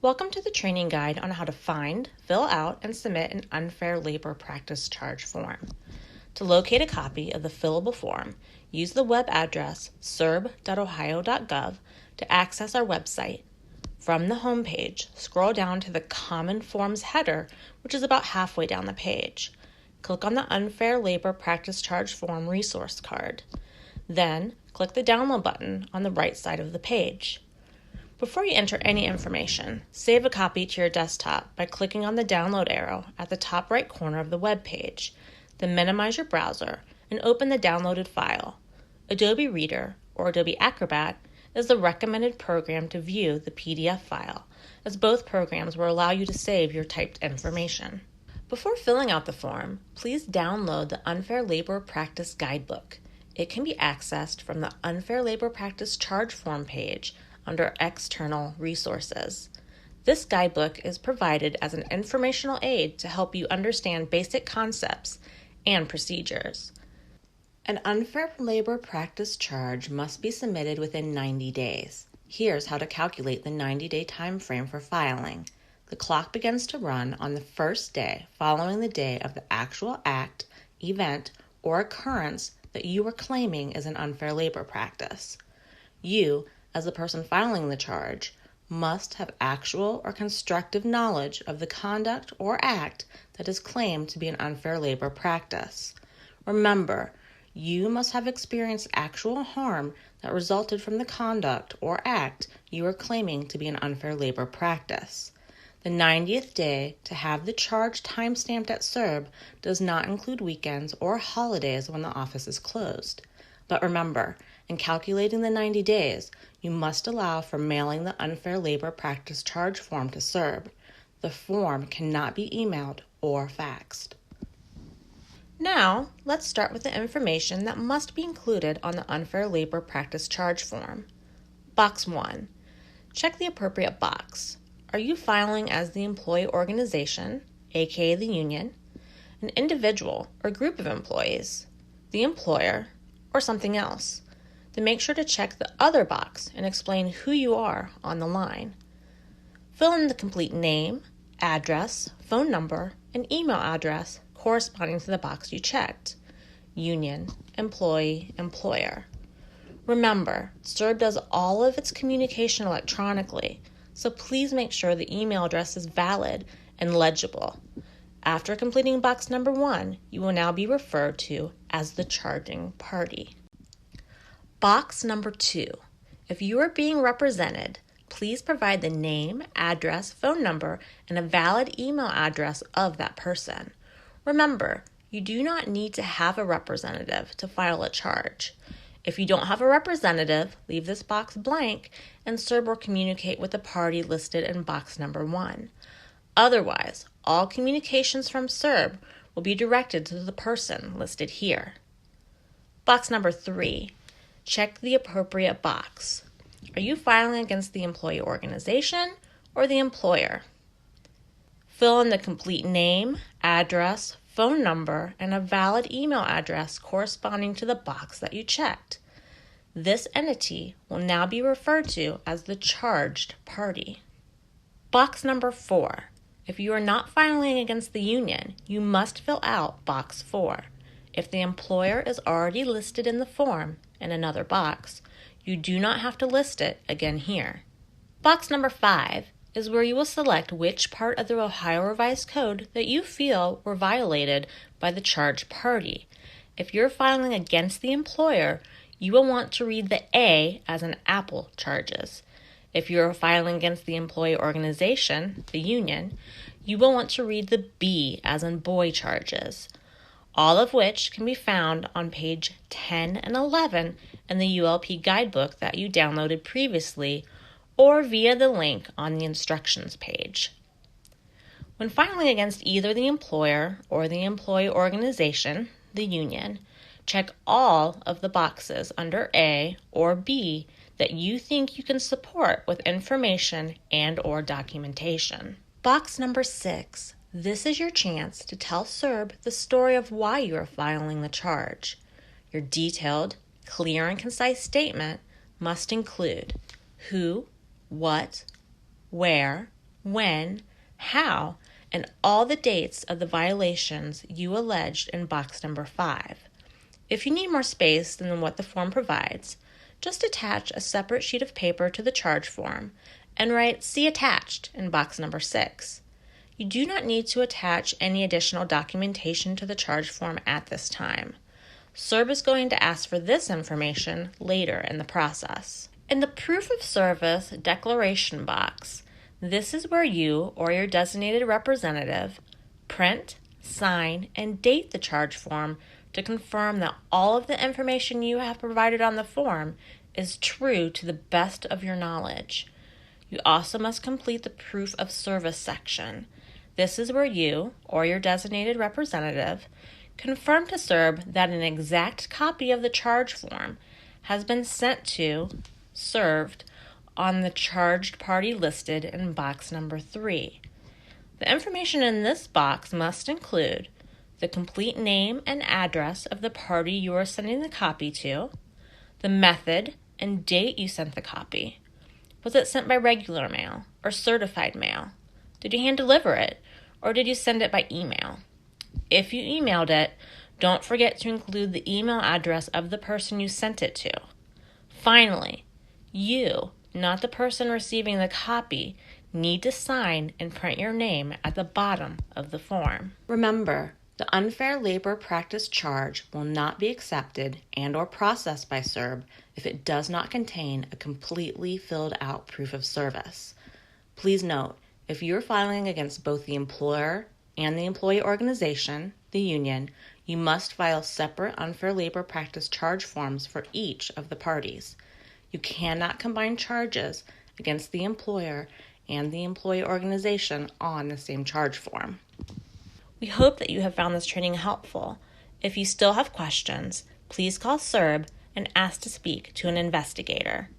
Welcome to the training guide on how to find, fill out, and submit an unfair labor practice charge form. To locate a copy of the fillable form, use the web address serb.ohio.gov to access our website. From the home page, scroll down to the Common Forms header, which is about halfway down the page. Click on the Unfair Labor Practice Charge Form resource card. Then, click the Download button on the right side of the page. Before you enter any information, save a copy to your desktop by clicking on the download arrow at the top right corner of the web page. Then minimize your browser and open the downloaded file. Adobe Reader or Adobe Acrobat is the recommended program to view the PDF file, as both programs will allow you to save your typed information. Before filling out the form, please download the Unfair Labor Practice Guidebook. It can be accessed from the Unfair Labor Practice Charge Form page under External Resources. This guidebook is provided as an informational aid to help you understand basic concepts and procedures. An unfair labor practice charge must be submitted within 90 days. Here's how to calculate the 90-day time frame for filing. The clock begins to run on the first day following the day of the actual act, event, or occurrence that you are claiming is an unfair labor practice. You, as the person filing the charge, must have actual or constructive knowledge of the conduct or act that is claimed to be an unfair labor practice. Remember, you must have experienced actual harm that resulted from the conduct or act you are claiming to be an unfair labor practice. The 90th day to have the charge timestamped at SERB does not include weekends or holidays when the office is closed. But remember, in calculating the 90 days, you must allow for mailing the unfair labor practice charge form to SERB. The form cannot be emailed or faxed. Now, let's start with the information that must be included on the unfair labor practice charge form. Box 1. Check the appropriate box. Are you filing as the employee organization, aka the union, an individual or group of employees, the employer, or something else? Then make sure to check the other box and explain who you are on the line. Fill in the complete name, address, phone number, and email address corresponding to the box you checked. Union, employee, employer. Remember, SERB does all of its communication electronically, so please make sure the email address is valid and legible. After completing box number 1, you will now be referred to as the charging party. Box number 2. If you are being represented, please provide the name, address, phone number, and a valid email address of that person. Remember, you do not need to have a representative to file a charge. If you don't have a representative, leave this box blank and SERB will communicate with the party listed in box number 1. Otherwise, all communications from SERB will be directed to the person listed here. Box number 3. Check the appropriate box. Are you filing against the employee organization or the employer? Fill in the complete name, address, phone number, and a valid email address corresponding to the box that you checked. This entity will now be referred to as the charged party. Box number 4. If you are not filing against the union, you must fill out box 4. If the employer is already listed in the form in another box, you do not have to list it again here. Box number 5 is where you will select which part of the Ohio Revised Code that you feel were violated by the charged party. If you're filing against the employer, you will want to read the A as in Apple charges. If you're filing against the employee organization, the union, you will want to read the B as in boy charges, all of which can be found on page 10 and 11 in the ULP guidebook that you downloaded previously or via the link on the instructions page. When filing against either the employer or the employee organization, the union, check all of the boxes under A or B that you think you can support with information and/or documentation. Box number 6. This is your chance to tell SERB the story of why you are filing the charge. Your detailed, clear, and concise statement must include who, what, where, when, how, and all the dates of the violations you alleged in box number 5. If you need more space than what the form provides, just attach a separate sheet of paper to the charge form and write "See attached" in box number 6. You do not need to attach any additional documentation to the charge form at this time. SERB is going to ask for this information later in the process. In the Proof of Service declaration box, this is where you or your designated representative print, sign, and date the charge form to confirm that all of the information you have provided on the form is true to the best of your knowledge. You also must complete the Proof of Service section. This is where you or your designated representative confirm to SERB that an exact copy of the charge form has been sent to, served, on the charged party listed in box number 3. The information in this box must include the complete name and address of the party you are sending the copy to, the method and date you sent the copy. Was it sent by regular mail or certified mail? Did you hand deliver it, or did you send it by email? If you emailed it, don't forget to include the email address of the person you sent it to. Finally, you, not the person receiving the copy, need to sign and print your name at the bottom of the form. Remember, the unfair labor practice charge will not be accepted and/or processed by SERB if it does not contain a completely filled out proof of service. Please note, if you're filing against both the employer and the employee organization, the union, you must file separate unfair labor practice charge forms for each of the parties. You cannot combine charges against the employer and the employee organization on the same charge form. We hope that you have found this training helpful. If you still have questions, please call SERB and ask to speak to an investigator.